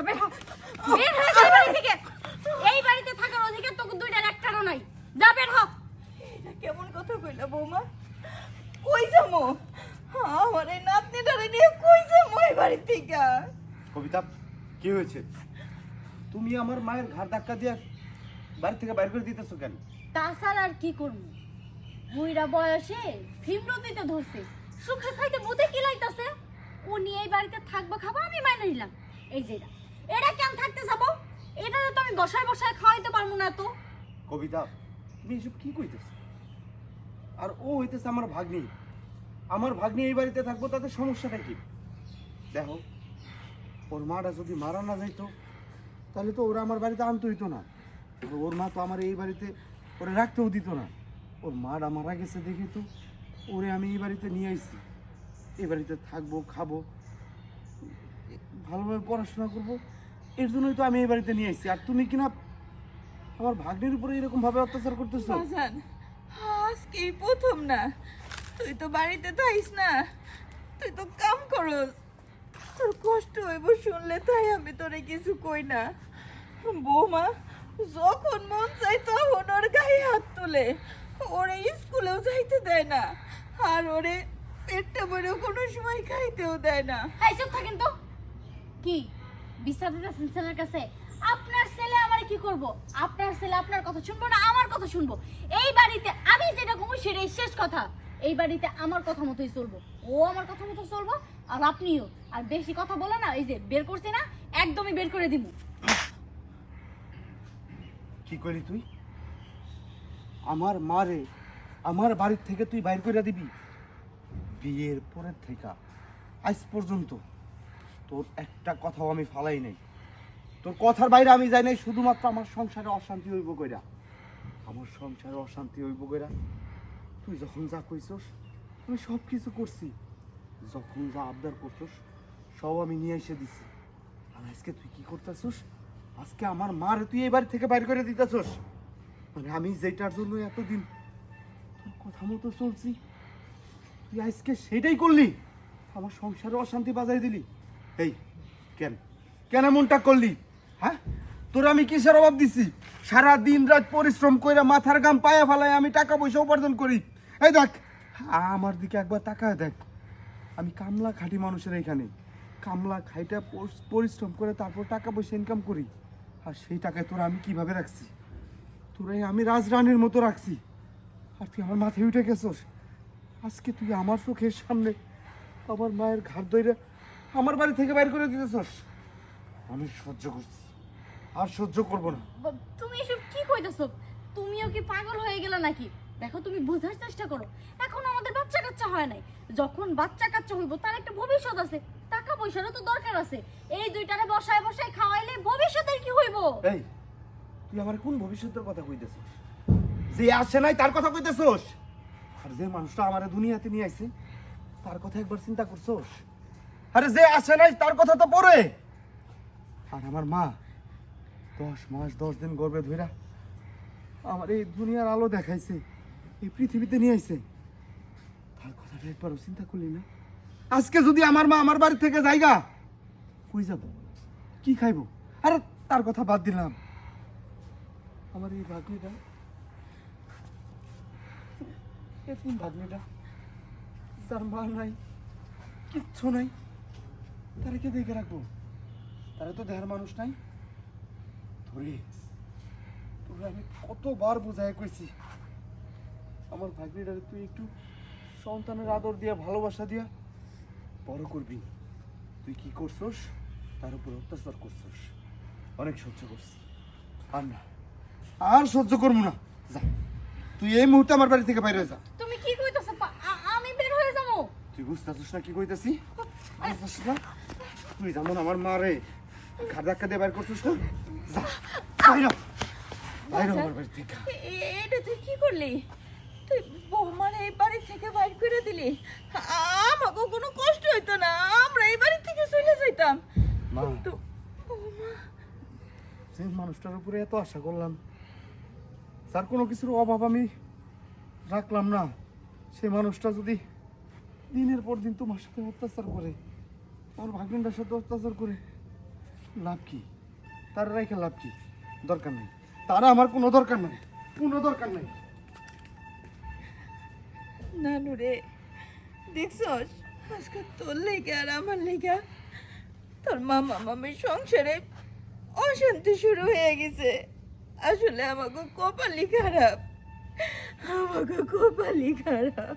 বের হ, বের হয়ে যা এই বাড়ি থেকে। এই বাড়িতে থাকার অধিকার তোকে দুইটার একটারও নাই। যা বের হ। এটা কেমন কথা কইলা বৌমা? কই যামো? আমার এই নাতনিটারে নিয়ে কই যামো এই বাড়ি থেকে? কবিতা, কি হয়েছে? তুমি আমার মায়ের ঘাড় ধাক্কা দিয়ে বাড়ি থেকে বাইর করে দিতেছো কেন? তাছাড়া আর কি করব? বুইড়া বয়সে ফিমরতিতে ধরছে, সুখে খাইতে মুদে কি লাইতাছে। ও নিয়ে এই বাড়িতে থাকবো, খাবো, আমি মাইনে নিলাম। এই যে এটা কেন থাকতে যাবো? এটা তো আমি বসায় বসায় খাওয়াইতে পারবো না তো। কবিতা, তুমি এসব কি কইতেছো? আর ও হইতেছে আমার ভাগ্নি। আমার ভাগ্নি এই বাড়িতে থাকবো, তাতে সমস্যাটা কি? দেখো, ওর মাটা যদি মারা না যাইতো তাহলে তো ওরা আমার বাড়িতে আনতে হইতো না। ওর মা তো আমার এই বাড়িতে ওরে রাখতেও দিত না। ওর মাটা মারা গেছে দেখে তো ওরে আমি এই বাড়িতে নিয়ে আইছি। এই বাড়িতে থাকবো, খাবো, ভালোভাবে পড়াশোনা করবো, এর জন্যই তো আমি এই বাড়িতে নিয়ে আইছি। আর তুমি কিনা আমার ভাগ্নির উপরে এরকম ভাবে অত্যাচার করতেছো। বাজান, আজকে প্রথম না, তুই তো বাড়িতে থাইস না, তুই তো কাম করস। তোর কষ্ট হইব শুনলে তাই আমি তোরে কিছু কই না। বৌমা যখন মন চাই তখন ওর গায়ে হাত তুলে, ওরে স্কুলেও যাইতে দেয় না, আর ওরে পেটটা ভরেও কোনো সময় খাইতেও দেয় না। এই চুপ থাকেন তো। কি বিচার দিতেছেন ছেলের কাছে? আপনার ছেলে আমার কি করব? আপনার ছেলে আপনার কথা শুনবো না আমার কথা শুনবো? এই বাড়িতে আমি যেটা কমু সেটাই শেষ কথা। এই বাড়িতে আমার কথা মতোই চলবো, ও আমার কথা মতো চলবো, আর আপনিও। আর বেশি কথা বলে না, এই যে বের করছি না, একদমই বের করে দিব। কি করলি তুই? আমার মারে আমার বাড়ির থেকে তুই বাইর করে দিবি? বিয়ের পরের থেকে আজ পর্যন্ত তোর একটা কথাও আমি ফালাই নাই। তোর কথার বাইরে আমি যাই নাই। শুধুমাত্র আমার সংসারে অশান্তি হইব কইরা, আমার সংসারে অশান্তি হইব কইরা তুই যখন যা কইছস আমি সব কিছু করছি। যখন যা আবদার করছস সব আমি নিয়ে এসে দিছি। আর আজকে তুই কি করতেছস? আজকে আমার মার তুই এই বাড়ি থেকে বাইর করে দিতেছস। মানে আমি যেটার জন্য এতদিন তোর কথা মতো চলছি, তুই আজকে সেটাই করলি, আমার সংসারে অশান্তি বাজাই দিলি। এই কেন কেন এমনটা করলি? হ্যাঁ, তোর আমি কিসের অভাব দিছি? সারা দিন রাত পরিশ্রম করে মাথার ঘাম পায়ে ফেলায় আমি টাকা পয়সা উপার্জন করি। এই দেখ, আমার দিকে একবার তাকায় দেখ। আমি কামলা খাঁটি মানুষের এখানে কামলা খাইটা পরিশ্রম করে তারপর টাকা পয়সা ইনকাম করি। আর সেই টাকায় তোরা আমি কিভাবে রাখছি? তোরাই আমি রাজরানীর মতো রাখছি। আর তুই আমার মাথায় উঠে গেছস। আজকে তুই আমার চোখের সামনে আমার মায়ের ঘাট ধরে আমার বাড়ি থেকে বাইর করে দিতেছস। আমি সহ্য করছি, আর সহ্য করবো না। তুমি এসব কি কইতেছো? তুমিও কি পাগল হয়ে গেলে নাকি? দেখো, তুমি বোঝার চেষ্টা করো। এখন আমাদের বাচ্চা কাচ্চা হয় নাই। যখন বাচ্চা কাচ্চা হইব তার একটা ভবিষ্যৎ আছে, টাকা পয়সারও তো দরকার আছে। এই দুইটারে বসায় বসায় খাওয়াইলে ভবিষ্যতের কি হইব? এই, তুই আমার কোন ভবিষ্যতের কথা কইতেছস? যে আসে নাই তার কথা কইতেছস? আর যে মানুষটা আমারে দুনিয়াতে নিয়ে আইছে তার কথা একবার চিন্তা করছস? আরে যে আসে নাই তার কথা তো পরে। আর আমার মা 10 মাস 10 দিন গর্ভে ধইরা আমার এই দুনিয়ার আলো দেখাইছে, এই পৃথিবীতে নিয়ে আইছে, তার কথাটা একবারও চিন্তা করলি না? আজকে যদি আমার মা আমার বাড়ি থেকে যাইগা, কই যাব, কি খাইব? আরে তার কথা বাদ দিলাম, আমার এই ভাগ্নিটা, এরকম ভাগ্নিটা যার মা নাই, কিচ্ছু নাই, তারা কে দেখে রাখবো? তারা তো দেহের মানুষ নাই। তোরে তোরে আমি কতবার বুঝাই কইছি আমার ভাগ্নিটারে তুই একটু সন্তানের আদর দিয়া ভালোবাসা দিয়া বড় করবি। তুই কি করছস? তার উপর অত্যাচার করছস। অনেক সহ্য করছি, আর না, আর সহ্য করবো না। যা, তুই এই মুহূর্তে আমার বাড়ি থেকে বাইরে যা। তুমি কি কইতেছো? আমি বের হয়ে যাবো? তুই বুঝতেছিস না কি কইতেছি? বুঝতেছিস না? তুই যেমন আমার মা রে ঘাড় ধাক্কা দিয়ে বাইর করছিস না, যা বাইরে বাইরে আমার বাড়ি থেকে। এটা তুই কি করলি? তুই বৌমার এই বাড়ি থেকে বাইর করে দিলি। আমাকে কোনো কষ্ট হইতো না, আমরা এই বাড়ি থেকে চলে যাইতাম। মা, তো বৌমা, যে মানুষটার উপরে এত আশা করলাম, যার কোনো কিছুর অভাব আমি রাখলাম না, সেই মানুষটা যদি দিনের পর দিন তোমার সাথে অত্যাচার করে, আমার ভাগ্নিটার সাথে অত্যাচার করে, লাভ কি? তার রেখে লাভ কি? দরকার নেই, তারা আমার কোনো দরকার নাই, কোনো দরকার নাই। নানু রে, দেখছস আজকে তোর লেগে আর আমার লেগে তোর মামা মামির সংসারে অশান্তি শুরু হয়ে গেছে। আসলে আমাকে কপালই খারাপ, আমাকে কপালই খারাপ।